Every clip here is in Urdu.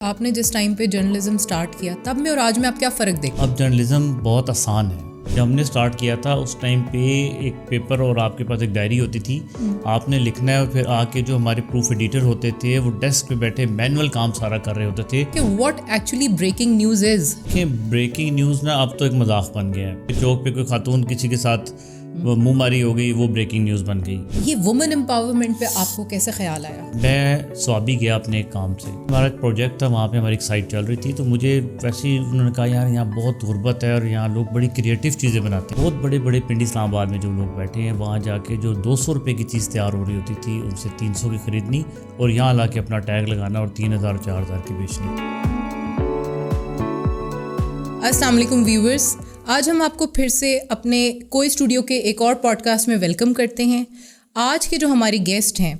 آپ نے جس ٹائم پہ جرنلزم سٹارٹ کیا تب میں اور آج میں آپ کیا فرق دیکھیں؟ اب جرنلزم بہت آسان ہے. جب ہم نے سٹارٹ کیا تھا اس ٹائم پہ ایک پیپر اور آپ کے پاس ایک ڈائری ہوتی تھی, آپ نے لکھنا ہے اور پھر آ کے جو ہمارے پروف ایڈیٹر ہوتے تھے وہ ڈیسک پہ بیٹھے مینول کام سارا کر رہے ہوتے تھے کہ what actually breaking news is. کہ بریکنگ نیوز نا اب تو ایک مذاق بن گیا ہے. چوک پہ کوئی خاتون کسی کے ساتھ منہ ماری ہو گئی, وہ بریکنگ نیوز بن گئی. یہ وومن امپاورمنٹ پہ آپ کو کیسے خیال آیا؟ میں سوابی گیا اپنے ایک کام سے, ہمارا ایک پروجیکٹ تھا, وہاں پہ ہماری ایک سائٹ چل رہی تھی, تو مجھے ویسے ہی انہوں نے کہا یار یہاں بہت غربت ہے اور یہاں لوگ بڑی کریٹیو چیزیں بناتے ہیں. بہت بڑے بڑے پنڈی اسلام آباد میں جو لوگ بیٹھے ہیں, وہاں جا کے جو 200 روپے کی چیز تیار ہو رہی ہوتی تھی ان سے 300 کی خریدنی اور یہاں لا کے اپنا ٹیگ لگانا اور 3000 4000 کی بیچنی. السلام علیکم ویورز, آج ہم آپ کو پھر سے اپنے کوئی اسٹوڈیو کے ایک اور پوڈ کاسٹ میں ویلکم کرتے ہیں. آج کے جو ہمارے گیسٹ ہیں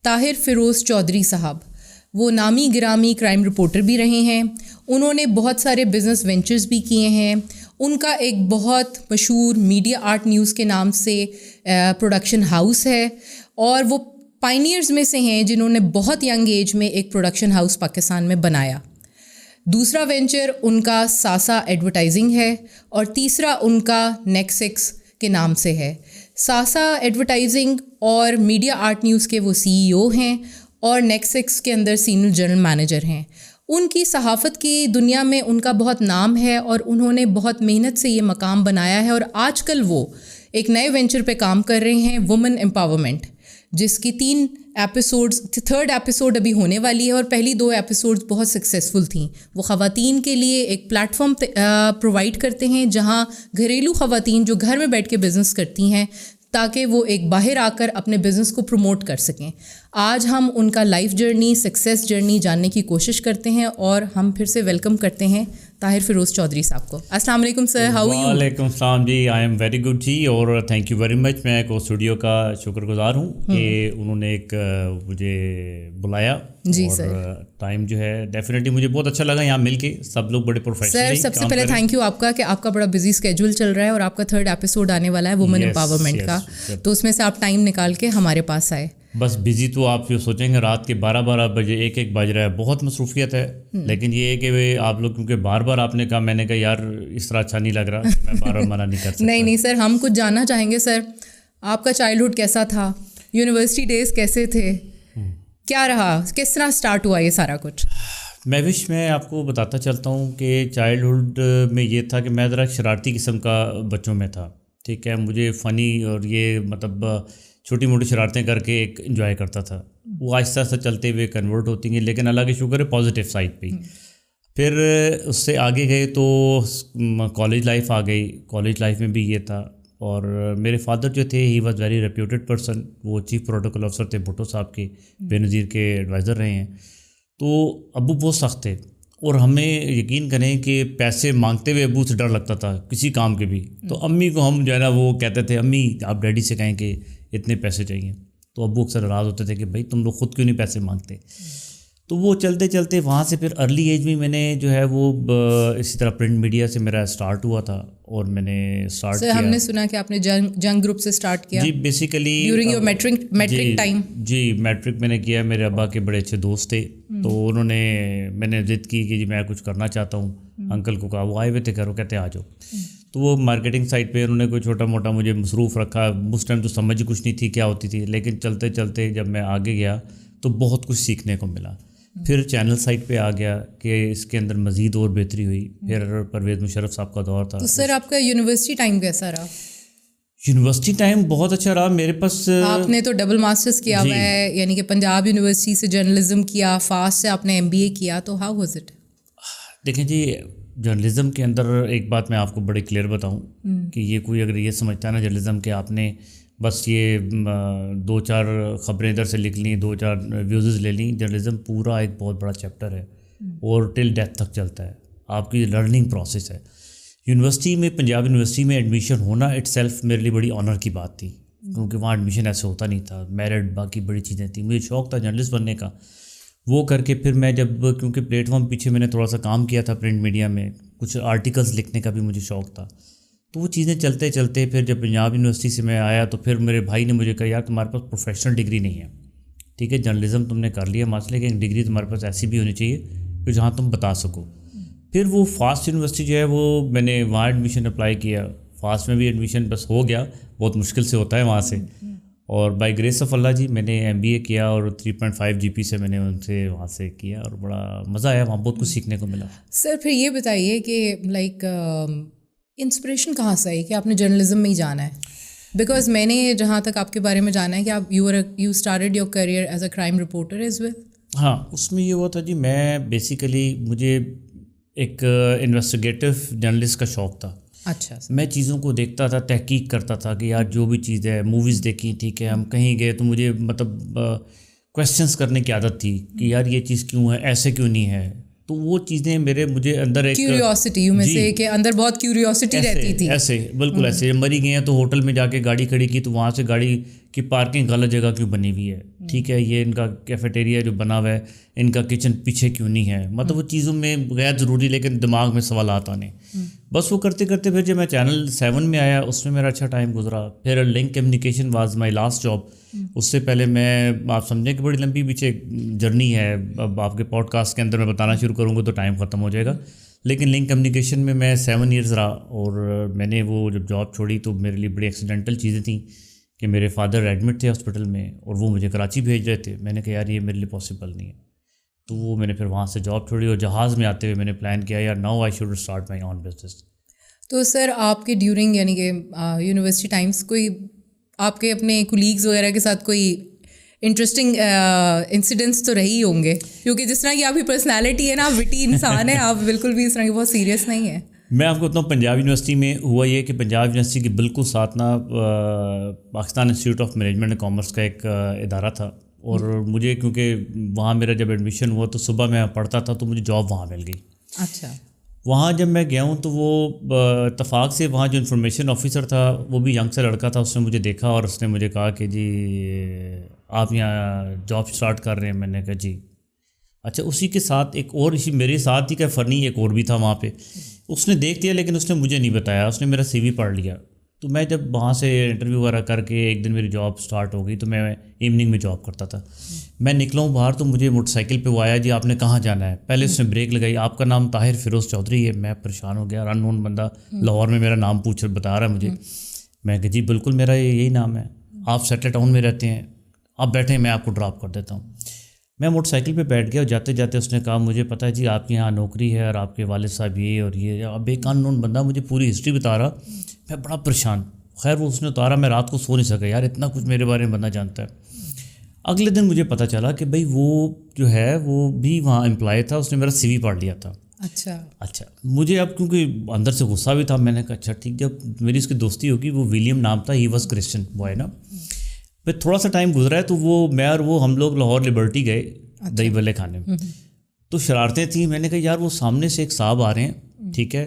طاہر فیروز چودھری صاحب, وہ نامی گرامی کرائم رپورٹر بھی رہے ہیں. انہوں نے بہت سارے بزنس وینچرز بھی کیے ہیں. ان کا ایک بہت مشہور میڈیا آرٹ نیوز کے نام سے پروڈکشن ہاؤس ہے, اور وہ پائنیئرز میں سے ہیں جنہوں نے بہت ینگ ایج میں ایک پروڈکشن ہاؤس پاکستان میں بنایا. دوسرا وینچر ان کا ساسا ایڈورٹائزنگ ہے, اور تیسرا ان کا نیکسکس کے نام سے ہے. ساسا ایڈورٹائزنگ اور میڈیا آرٹ نیوز کے وہ CEO ہیں, اور نیکسکس کے اندر سینئر جنرل مینیجر ہیں. ان کی صحافت کی دنیا میں ان کا بہت نام ہے, اور انہوں نے بہت محنت سے یہ مقام بنایا ہے. اور آج کل وہ ایک نئے وینچر پہ کام کر رہے ہیں, وومن امپاورمنٹ, جس کی 3 ایپیسوڈز, 3rd ایپیسوڈ ابھی ہونے والی ہے, اور پہلی 2 ایپیسوڈز بہت سکسیزفل تھیں. وہ خواتین کے لیے ایک پلیٹ فارم پرووائڈ کرتے ہیں جہاں گھریلو خواتین جو گھر میں بیٹھ کے بزنس کرتی ہیں تاکہ وہ ایک باہر آ کر اپنے بزنس کو پروموٹ کر سکیں. آج ہم ان کا لائف جرنی, سکسیس جرنی جاننے کی کوشش کرتے ہیں, اور ہم پھر سے ویلکم کرتے ہیں طاہر فیروز چودھری صاحب کو. السلام علیکم سر, ہاؤ آر یو؟ وعلیکم السلام جی, آئی ایم ویری گڈ جی, اور تھینک یو ویری مچ. میں کو اسٹوڈیو کا شکر گزار ہوں کہ انہوں نے ایک مجھے بلایا. جی اور سر, ٹائم جو ہے ڈیفینیٹلی مجھے بہت اچھا لگا یہاں مل کے, سب لوگ بڑے پروفیشنل. سر سب سے پہلے تھینک یو آپ کا کہ آپ کا بڑا بزی اسکیجول چل رہا ہے, اور آپ کا 3rd ایپیسوڈ آنے والا ہے وومن امپاورمنٹ کا, تو اس میں سے آپ ٹائم نکال کے ہمارے پاس آئے. بس بزی تو آپ جو سوچیں گے رات کے 12 بجے 1 بج رہا ہے, بہت مصروفیت ہے. لیکن یہ ہے کہ آپ لوگ کیونکہ بار آپ نے کہا, میں نے کہا یار اس طرح اچھا نہیں لگ رہا, میں بار منع نہیں کر سکتا. نہیں سر, ہم کچھ جاننا چاہیں گے سر, آپ کا چائلڈہڈ کیسا تھا, یونیورسٹی ڈیز کیسے تھے, کیا رہا, کس طرح اسٹارٹ ہوا یہ سارا کچھ؟ میں آپ کو بتاتا چلتا ہوں کہ چائلڈہڈ میں یہ تھا کہ میں ذرا شرارتی قسم کا بچوں میں تھا. ٹھیک ہے, مجھے فنی اور یہ مطلب چھوٹی موٹی شرارتیں کر کے ایک انجوائے کرتا تھا. وہ آہستہ آہستہ چلتے ہوئے کنورٹ ہوتی ہیں, لیکن اللہ کی شکر ہے پازیٹیو سائڈ پہ. پھر اس سے آگے گئے تو کالج لائف آ گئی. کالج لائف میں بھی یہ تھا, اور میرے فادر جو تھے he was very reputed person, وہ چیف پروٹوکول افسر تھے بھٹو صاحب کے, بے نظیر کے ایڈوائزر رہے ہیں. تو ابو بہت سخت تھے, اور ہمیں یقین کریں کہ پیسے مانگتے ہوئے ابو سے ڈر لگتا تھا کسی کام کے بھی. تو امی کو ہم جو ہے نا وہ کہتے تھے, امی آپ ڈیڈی سے کہیں کہ اتنے پیسے چاہیے. تو ابو اکثر ناراض ہوتے تھے کہ بھائی تم لوگ خود کیوں نہیں پیسے مانگتے. تو وہ چلتے چلتے وہاں سے پھر ارلی ایج میں نے جو ہے وہ اسی طرح پرنٹ میڈیا سے میرا اسٹارٹ ہوا تھا, اور میں نے اسٹارٹ کیا. ہم نے سنا کہ آپ نے جنگ گروپ سے اسٹارٹ کیا. جی basically during your matric time. جی میٹرک میں نے کیا. میرے ابا کے بڑے اچھے دوست تھے, تو انہوں نے, میں نے ضد کی کہ جی میں کچھ کرنا چاہتا ہوں. انکل کو کہا, وہ آئے ہوئے تھے گھروں, کہتے آ جاؤ. تو وہ مارکیٹنگ سائٹ پہ انہوں نے کوئی چھوٹا موٹا مجھے مصروف رکھا. اس ٹائم تو سمجھ کچھ نہیں تھی کیا ہوتی تھی, لیکن چلتے چلتے جب میں آگے گیا تو بہت کچھ سیکھنے کو ملا. پھر چینل سائٹ پہ آ گیا کہ اس کے اندر مزید اور بہتری ہوئی. پھر پرویز مشرف صاحب کا دور تھا. تو سر آپ کا یونیورسٹی ٹائم کیسا رہا؟ یونیورسٹی ٹائم بہت اچھا رہا میرے پاس. آپ نے تو ڈبل ماسٹرز کیا ہوا ہے, یعنی کہ پنجاب یونیورسٹی سے جرنلزم کیا, فاسٹ سے آپ نے MBA کیا, تو ہاؤ واز اٹ؟ دیکھیں جی, جرنلزم کے اندر ایک بات میں آپ کو بڑی کلیئر بتاؤں کہ یہ کوئی اگر یہ سمجھتا ہے نا جرنلزم کہ آپ نے بس یہ 2-4 خبریں ادھر سے لکھ لیں, 2-4 ویوزز لے لیں. جرنلزم پورا ایک بہت بڑا چیپٹر ہے, اور ٹل ڈیتھ تک چلتا ہے. آپ کی لرننگ پروسیس ہے. یونیورسٹی میں, پنجاب یونیورسٹی میں ایڈمیشن ہونا اٹ سیلف میرے لیے بڑی آنر کی بات تھی, کیونکہ وہاں ایڈمیشن ایسے ہوتا نہیں تھا. میرٹ باقی بڑی چیزیں تھیں. مجھے شوق تھا جرنلسٹ بننے کا. وہ کر کے پھر میں جب, کیونکہ پلیٹ فارم پیچھے میں نے تھوڑا سا کام کیا تھا پرنٹ میڈیا میں, کچھ آرٹیکلس لکھنے کا بھی مجھے شوق تھا. تو وہ چیزیں چلتے چلتے پھر جب پنجاب یونیورسٹی سے میں آیا تو پھر میرے بھائی نے مجھے کہا یار تمہارے پاس پروفیشنل ڈگری نہیں ہے, ٹھیک ہے جرنلزم تم نے کر لیا مسئلے کہ ایک ڈگری تمہارے پاس ایسی بھی ہونی چاہیے کہ جہاں تم بتا سکو. پھر وہ فاسٹ یونیورسٹی جو ہے وہ میں نے وہاں ایڈمیشن اپلائی کیا. فاسٹ میں بھی ایڈمیشن بس ہو گیا, بہت مشکل سے ہوتا ہے وہاں سے. اور بائی گریس آف اللہ جی میں نے MBA کیا اور 3.5 GP سے میں نے ان سے وہاں سے کیا اور بڑا مزہ آیا, وہاں بہت کچھ سیکھنے کو ملا. سر پھر یہ بتائیے کہ لائک انسپریشن کہاں سے آئی کہ آپ نے جرنلزم میں ہی جانا ہے؟ بیکاز میں نے جہاں تک آپ کے بارے میں جانا ہے کہ آپ you started your career as a crime reporter as well. ہاں, اس میں یہ ہوا تھا جی, میں بیسیکلی مجھے ایک انویسٹیگیٹو جرنلسٹ کا شوق تھا. اچھا, میں چیزوں کو دیکھتا تھا, تحقیق کرتا تھا کہ یار جو بھی چیز ہے, موویز دیکھی, ٹھیک ہے, ہم کہیں گئے تو مجھے مطلب کویسچنس کرنے کی عادت تھی کہ یار یہ چیز کیوں ہے, ایسے کیوں نہیں ہے. تو وہ چیزیں مجھے اندر ایک کیوریوسٹی میں سے کہ اندر بہت کیوریوسٹی رہتی تھی. ایسے بالکل ایسے مری گئے ہیں تو ہوٹل میں جا کے گاڑی کھڑی کی تو وہاں سے گاڑی کی پارکنگ غلط جگہ کیوں بنی ہوئی ہے, ٹھیک ہے, یہ ان کا کیفیٹیریا جو بنا ہوا ہے ان کا کچن پیچھے کیوں نہیں ہے. مطلب وہ چیزوں میں غیر ضروری لیکن دماغ میں سوالات آنے. بس وہ کرتے کرتے پھر جب میں چینل 7 میں آیا اس میں میرا اچھا ٹائم گزرا. پھر link communication was my last job. اس سے پہلے میں آپ سمجھیں کہ بڑی لمبی پیچھے جرنی ہے, اب آپ کے پوڈ کاسٹ کے اندر میں بتانا شروع کروں گا تو ٹائم ختم ہو جائے گا. لیکن لنک کمیونیکیشن میں 7 ایئرز رہا اور میں نے وہ جب جاب چھوڑی تو میرے لیے بڑی ایکسیڈنٹل چیزیں تھیں کہ میرے فادر ایڈمٹ تھے ہاسپٹل میں اور وہ مجھے کراچی بھیج رہے تھے. میں نے کہا یار یہ میرے لیے پاسبل نہیں ہے, تو وہ میں نے پھر وہاں سے جاب چھوڑی اور جہاز میں آتے ہوئے میں نے پلان کیا یار now I should start my own business. تو سر آپ کے ڈیورنگ یعنی کہ یونیورسٹی ٹائمس کوئی آپ کے اپنے کولیگز وغیرہ کے ساتھ کوئی انٹرسٹنگ انسیڈنٹس تو رہی ہوں گے, کیونکہ جس طرح کی آپ کی پرسنالٹی ہے نا, آپ وٹی انسان ہیں, آپ بالکل بھی اس طرح کی بہت سیریس نہیں ہیں. میں آپ کو بتاؤں پنجاب یونیورسٹی میں ہوا یہ کہ پنجاب یونیورسٹی کے بالکل ساتھ نا Pakistan institute of management and commerce کا ایک ادارہ تھا. اور مجھے کیونکہ وہاں میرا جب ایڈمیشن ہوا تو صبح میں پڑھتا تھا تو مجھے جاب وہاں مل گئی. اچھا, وہاں جب میں گیا ہوں تو وہ اتفاق سے وہاں جو انفارمیشن آفیسر تھا وہ بھی ینگ سے لڑکا تھا, اس نے مجھے دیکھا اور اس نے مجھے کہا کہ جی آپ یہاں جاب اسٹارٹ کر رہے ہیں. میں نے کہا جی. اچھا, اسی کے ساتھ ایک اور اسی میرے ساتھ ہی کا فرنی ایک اور بھی تھا وہاں پہ, اس نے دیکھ لیا لیکن اس نے مجھے نہیں بتایا, اس نے میرا CV پڑھ لیا. تو میں جب وہاں سے انٹرویو وغیرہ کر کے ایک دن میری جاب اسٹارٹ ہو گئی تو میں ایوننگ میں جاب کرتا تھا. میں نکلا ہوں باہر تو مجھے موٹر سائیکل پہ وہ آیا, جی آپ نے کہاں جانا ہے. پہلے اس نے بریک لگائی, آپ کا نام طاہر فیروز چودھری ہے. میں پریشان ہو گیا, ان نون بندہ لاہور میں میرا نام بتا رہا ہے مجھے. میں کہ جی بالکل میرا یہی نام ہے, آپ سیٹل ٹاؤن میں رہتے ہیں, آپ بیٹھیں میں آپ کو ڈراپ کر دیتا ہوں. میں موٹر سائیکل پہ بیٹھ گیا اور جاتے جاتے اس نے کہا مجھے پتہ ہے جی آپ کے یہاں نوکری ہے اور آپ کے والد صاحب یہ اور یہ. اب ایک ان نون بندہ مجھے پوری ہسٹری بتا رہا, میں بڑا پریشان. خیر وہ اس نے اتارا, میں رات کو سو نہیں سکا, یار اتنا کچھ میرے بارے میں بندہ جانتا ہے. اگلے دن مجھے پتہ چلا کہ بھائی وہ جو ہے وہ بھی وہاں امپلائی تھا, اس نے میرا CV پڑھ لیا تھا. اچھا مجھے اب کیونکہ اندر سے غصہ بھی تھا, میں نے کہا اچھا ٹھیک. جب میری اس کی دوستی ہوگی, وہ ولیم نام تھا, ہی واز کرسچن بوائے نا. پھر تھوڑا سا ٹائم گزرا ہے تو وہ میں اور وہ ہم لوگ لاہور لبرٹی گئے دہی بلے کھانے میں. تو شرارتیں تھیں. میں نے کہا یار وہ سامنے سے ایک صاحب آ رہے ہیں, ٹھیک ہے,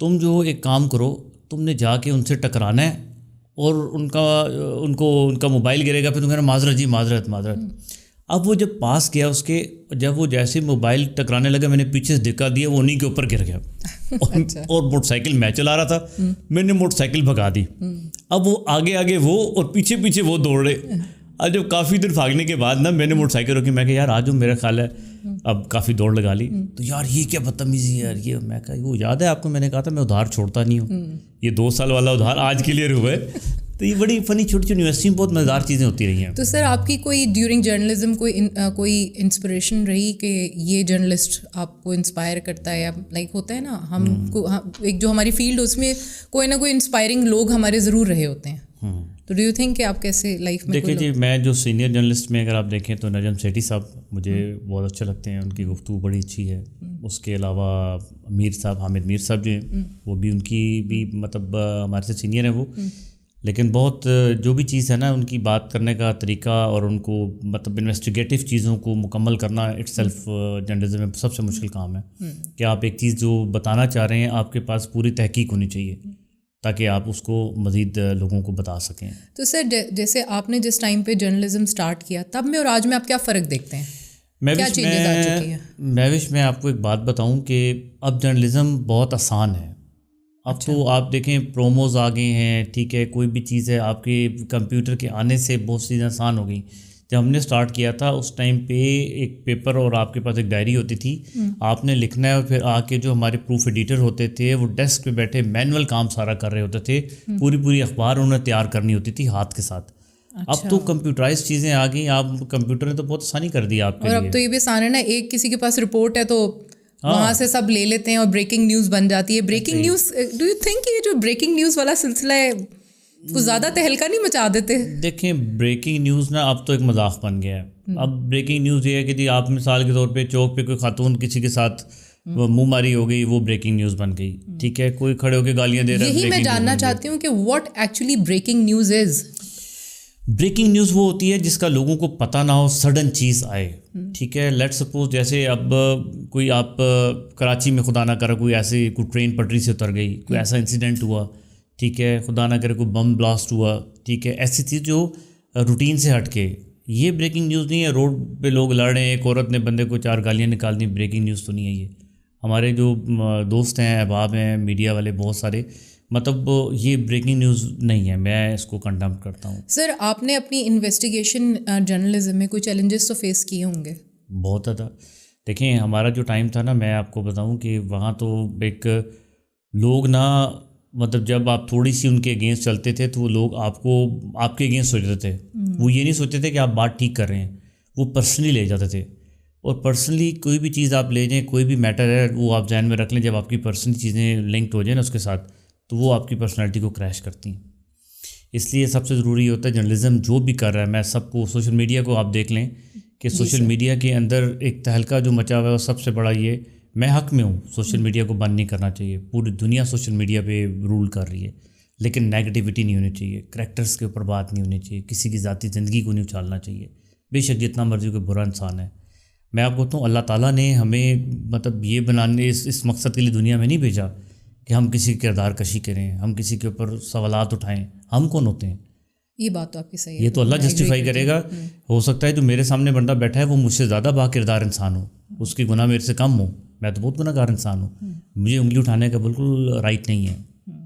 تم جو ایک کام کرو, تم نے جا کے ان سے ٹکرانا ہے اور ان کا موبائل گرے گا, پھر تم کہنا معذرت جی معذرت. اب وہ جب پاس گیا اس کے, جب وہ جیسے موبائل ٹکرانے لگا میں نے پیچھے سے دھکا دیا, وہ انہیں کے اوپر گر گیا. اور موٹر سائیکل میں چلا رہا تھا, میں نے موٹر سائیکل بھگا دی. اب وہ آگے وہ اور پیچھے وہ دوڑ رہے. اور جب کافی دیر بھاگنے کے بعد نا میں نے موٹر سائیکل روکی, میں کہ یار آج میرا خیال ہے اب کافی دوڑ لگا لی. تو یار یہ کیا بدتمیزی ہے یار, یہ میں کہا وہ یاد ہے آپ کو میں نے کہا تھا میں ادھار چھوڑتا نہیں ہوں, یہ 2 سال والا ادھار آج کلیئر ہوا ہے. تو یہ بڑی فنی چھوٹی یونیورسٹی میں بہت مزیدار چیزیں ہوتی رہی ہیں. تو سر آپ کی کوئی ڈیورنگ جرنلزم کوئی انسپریشن رہی کہ یہ جرنلسٹ آپ کو انسپائر کرتا ہے, یا لائک ہوتا ہے نا ہم کو ایک جو ہماری فیلڈ اس میں کوئی نہ کوئی انسپائرنگ لوگ ہمارے ضرور رہے ہوتے ہیں. تو ڈو یو تھنک کہ آپ کیسے لائف میں دیکھیں جی, میں جو سینئر جرنلسٹ میں اگر آپ دیکھیں تو نجم سیٹھی صاحب مجھے بہت اچھے لگتے ہیں, ان کی گفتگو بڑی اچھی ہے. اس کے علاوہ میر صاحب, حامد میر صاحب جو ہیں وہ بھی, ان کی بھی مطلب ہمارے سے سینئر ہیں وہ, لیکن بہت جو بھی چیز ہے نا ان کی بات کرنے کا طریقہ اور ان کو مطلب انویسٹیگیٹو چیزوں کو مکمل کرنا اٹ سیلف جرنلزم میں سب سے مشکل کام ہے. کہ آپ ایک چیز جو بتانا چاہ رہے ہیں آپ کے پاس پوری تحقیق ہونی چاہیے تاکہ آپ اس کو مزید لوگوں کو بتا سکیں. تو سر جیسے آپ نے جس ٹائم پہ جرنلزم سٹارٹ کیا تب میں اور آج میں آپ کیا فرق دیکھتے ہیں, کیا چینجز آ چکی ہیں؟ میں آپ کو ایک بات بتاؤں کہ اب جرنلزم بہت آسان ہے. اب تو آپ دیکھیں پروموز آ گئے ہیں, ٹھیک ہے, کوئی بھی چیز ہے آپ کے کمپیوٹر کے آنے سے بہت چیزیں آسان ہو گئی. جب ہم نے سٹارٹ کیا تھا اس ٹائم پہ ایک پیپر اور آپ کے پاس ایک ڈائری ہوتی تھی, آپ نے لکھنا ہے اور پھر آ کے جو ہمارے پروف ایڈیٹر ہوتے تھے وہ ڈیسک پہ بیٹھے مینول کام سارا کر رہے ہوتے تھے, پوری اخبار انہوں نے تیار کرنی ہوتی تھی ہاتھ کے ساتھ. اب تو کمپیوٹرائز چیزیں آ گئیں, آپ کمپیوٹر نے تو بہت آسانی کر دی آپ کے لیے. اور اب تو یہ بھی آسان ہے نا, ایک کسی کے پاس رپورٹ ہے تو وہاں سے سب لے لیتے ہیں اور بریکنگ نیوز بن جاتی ہے. Breaking news, do you think یہ جو بریکنگ نیوز والا سلسلہ ہے کچھ زیادہ تہلکہ نہیں مچا دیتے؟ دیکھیں بریکنگ نیوز نا اب تو ایک مذاق بن گیا ہے. اب بریکنگ نیوز یہ ہے کہ جی آپ مثال کے طور پہ چوک پہ کوئی خاتون کسی کے ساتھ منہ ماری ہو گئی, وہ بریکنگ نیوز بن گئی, ٹھیک ہے, کوئی کھڑے ہو کے گالیاں دے رہا ہے. یہی میں جاننا چاہتی ہوں کہ what actually breaking news is. Breaking news وہ ہوتی ہے جس کا لوگوں کو پتہ نہ ہو, سڈن چیز آئے, ٹھیک ہے. لیٹ سپوز جیسے اب کوئی آپ کراچی میں خدا نہ کرے کوئی ایسی کوئی ٹرین پٹری سے اتر گئی, کوئی ایسا انسیڈنٹ ہوا, ٹھیک ہے, خدا نہ کرے کوئی بم بلاسٹ ہوا, ٹھیک ہے, ایسی چیز جو روٹین سے ہٹ کے, یہ بریکنگ نیوز نہیں ہے. روڈ پہ لوگ لڑ رہے ہیں, ایک عورت نے بندے کو 4 گالیاں نکال دیں, بریکنگ نیوز تو نہیں ہے یہ. ہمارے جو دوست ہیں, احباب ہیں, میڈیا والے بہت سارے, مطلب یہ بریکنگ نیوز نہیں ہے, میں اس کو کنڈم کرتا ہوں. سر آپ نے اپنی انویسٹیگیشن جرنلزم میں کوئی چیلنجز تو فیس کیے ہوں گے؟ بہت زیادہ. دیکھیں ہمارا جو ٹائم تھا نا, میں آپ کو بتاؤں کہ وہاں تو ایک لوگ نا, مطلب جب آپ تھوڑی سی ان کے اگینسٹ چلتے تھے تو وہ لوگ آپ کو آپ کے اگینسٹ سوچتے تھے. وہ یہ نہیں سوچتے تھے کہ آپ بات ٹھیک کر رہے ہیں, وہ پرسنلی لے جاتے تھے. اور پرسنلی کوئی بھی چیز آپ لے جائیں, کوئی بھی میٹر ہے وہ آپ ذہن میں رکھ لیں, جب آپ کی پرسنل چیزیں لنکڈ ہو جائیں نا اس کے ساتھ, تو وہ آپ کی پرسنالٹی کو کریش کرتی ہیں. اس لیے سب سے ضروری ہوتا ہے جرنلزم جو بھی کر رہا ہے, میں سب کو, سوشل میڈیا کو آپ دیکھ لیں کہ سوشل میڈیا کے اندر ایک تہلکہ جو مچا ہوا ہے, سب سے بڑا یہ, میں حق میں ہوں سوشل میڈیا کو بند نہیں کرنا چاہیے, پوری دنیا سوشل میڈیا پہ رول کر رہی ہے, لیکن نیگیٹیوٹی نہیں ہونی چاہیے, کریکٹرز کے اوپر بات نہیں ہونی چاہیے, کسی کی ذاتی زندگی کو نہیں اچھالنا چاہیے, بے شک جتنا مرضی کوئی برا انسان ہے. میں آپ کو بتاؤں اللہ تعالیٰ نے ہمیں مطلب یہ بنانے اس مقصد کے لیے دنیا میں نہیں بھیجا کہ ہم کسی کی کردار کشی کریں, ہم کسی کے اوپر سوالات اٹھائیں. ہم کون ہوتے ہیں؟ یہ بات تو آپ کی صحیح ہے, یہ تو اللہ جسٹیفائی کرے گا. ہو سکتا ہے جو میرے سامنے بندہ بیٹھا ہے وہ مجھ سے زیادہ با کردار انسان ہو, اس کی گناہ میرے سے کم ہو, میں تو بہت گناہ گار انسان ہوں, مجھے انگلی اٹھانے کا بالکل رائٹ نہیں ہے.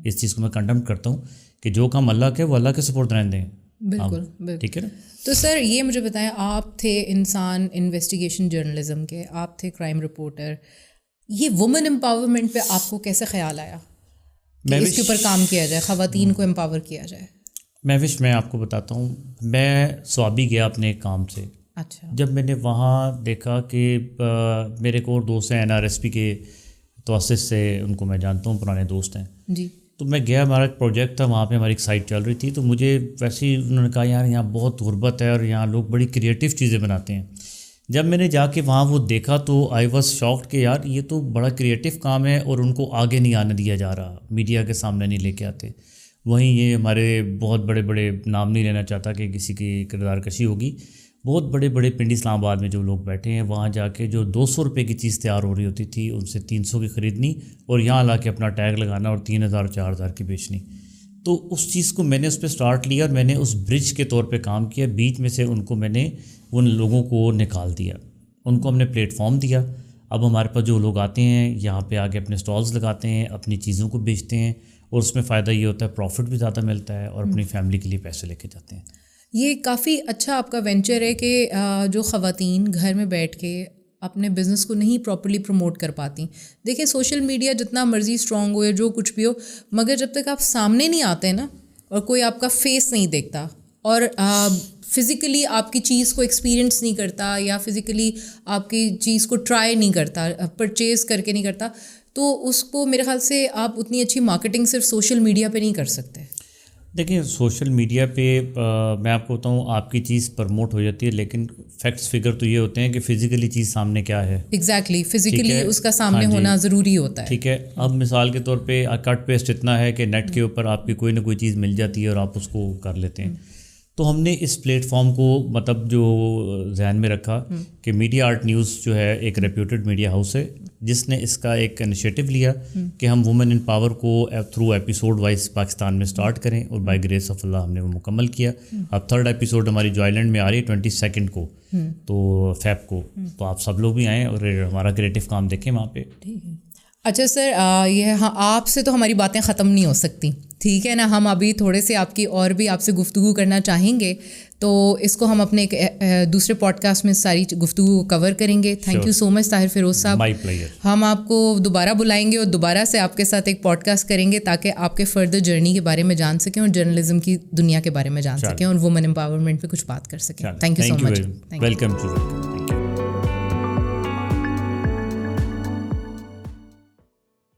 اس چیز کو میں کنڈم کرتا ہوں کہ جو کام اللہ کے وہ اللہ کے سپورٹ رہنے دیں. بالکل ٹھیک ہے نا. تو سر یہ مجھے بتائیں, آپ تھے انسان انویسٹیگیشن جرنلزم کے, آپ تھے کرائم رپورٹر, یہ وومن امپاورمنٹ پہ آپ کو کیسے خیال آیا کہ اس کے اوپر کام کیا جائے, خواتین کو امپاور کیا جائے؟ میں آپ کو بتاتا ہوں, میں سوابی گیا اپنے کام سے. اچھا. جب میں نے وہاں دیکھا کہ میرے کو اور دوست ہیں NRSP کے توسط سے, ان کو میں جانتا ہوں, پرانے دوست ہیں جی. تو میں گیا, ہمارا ایک پروجیکٹ تھا وہاں پہ, ہماری ایک سائٹ چل رہی تھی, تو مجھے ویسے ہی انہوں نے کہا یار یہاں بہت غربت ہے اور یہاں لوگ بڑی کریٹیو چیزیں بناتے ہیں. جب میں نے جا کے وہاں وہ دیکھا تو آئی واز شاکڈ کہ یار یہ تو بڑا کریٹیو کام ہے اور ان کو آگے نہیں آنے دیا جا رہا, میڈیا کے سامنے نہیں لے کے آتے. وہیں یہ ہمارے بہت بڑے بڑے نام نہیں لینا چاہتا کہ کسی کی کردار کشی ہوگی, بہت بڑے بڑے پنڈی اسلام آباد میں جو لوگ بیٹھے ہیں, وہاں جا کے جو 200 روپے کی چیز تیار ہو رہی ہوتی تھی ان سے 300 کی خریدنی اور یہاں لا کے اپنا ٹیگ لگانا اور 3000 4000 کی بیچنی. تو اس چیز کو میں نے اس پہ سٹارٹ لیا اور میں نے اس برج کے طور پہ کام کیا. بیچ میں سے ان کو میں نے ان لوگوں کو نکال دیا, ان کو ہم نے پلیٹ فارم دیا. اب ہمارے پاس جو لوگ آتے ہیں یہاں پہ آ کے اپنے سٹالز لگاتے ہیں, اپنی چیزوں کو بیچتے ہیں, اور اس میں فائدہ یہ ہوتا ہے پروفٹ بھی زیادہ ملتا ہے اور اپنی فیملی کے لیے پیسے لے کے جاتے ہیں. یہ کافی اچھا آپ کا وینچر ہے کہ جو خواتین گھر میں بیٹھ کے اپنے بزنس کو نہیں پراپرلی پروموٹ کر پاتی. دیکھیں سوشل میڈیا جتنا مرضی اسٹرانگ ہو یا جو کچھ بھی ہو, مگر جب تک آپ سامنے نہیں آتے نا اور کوئی آپ کا فیس نہیں دیکھتا اور فزیکلی آپ کی چیز کو ایکسپیرئنس نہیں کرتا یا فزیکلی آپ کی چیز کو ٹرائی نہیں کرتا, پرچیز کر کے نہیں کرتا, تو اس کو میرے خیال سے آپ اتنی اچھی مارکیٹنگ صرف سوشل میڈیا پہ نہیں کر سکتے. دیکھیں سوشل میڈیا پہ میں آپ کو بتاؤں آپ کی چیز پروموٹ ہو جاتی ہے, لیکن فیکٹس فگر تو یہ ہوتے ہیں کہ فزیکلی چیز سامنے کیا ہے. ایگزیکٹلی فزیکلی اس کا سامنے ہونا ضروری ہوتا ہے. ٹھیک ہے. اب مثال کے طور پہ کٹ پیسٹ اتنا ہے کہ نیٹ کے اوپر آپ کی کوئی نہ کوئی چیز مل جاتی ہے اور آپ اس کو کر لیتے ہیں. تو ہم نے اس پلیٹ فارم کو مطلب جو ذہن میں رکھا کہ میڈیا آرٹ نیوز جو ہے ایک ریپیوٹیڈ میڈیا ہاؤس ہے جس نے اس کا ایک انیشیٹو لیا کہ ہم وومن ان پاور کو تھرو ایپیسوڈ وائز پاکستان میں سٹارٹ کریں, اور بائی گریس آف اللہ ہم نے وہ مکمل کیا. اب 3rd ایپیسوڈ ہماری جو آئی لینڈ میں آ رہی ہے 22 کو, تو فیب کو, تو آپ سب لوگ بھی آئیں اور ہمارا کریٹیو کام دیکھیں وہاں پہ. اچھا سر, یہ ہاں آپ سے تو ہماری باتیں ختم نہیں ہو سکتی, ٹھیک ہے نا, ہم ابھی تھوڑے سے آپ کی اور بھی آپ سے گفتگو کرنا چاہیں گے. تو اس کو ہم اپنے ایک دوسرے پوڈ کاسٹ میں ساری گفتگو کور کریں گے. تھینک یو سو مچ طاہر فیروز صاحب. مائی پلیئر. ہم آپ کو دوبارہ بلائیں گے اور دوبارہ سے آپ کے ساتھ ایک پوڈ کاسٹ کریں گے تاکہ آپ کے فردر جرنی کے بارے میں جان سکیں اور جرنلزم کی دنیا کے بارے میں جان سکیں اور وومن امپاورمنٹ پہ کچھ بات کر سکیں. Thank you so much. Welcome to.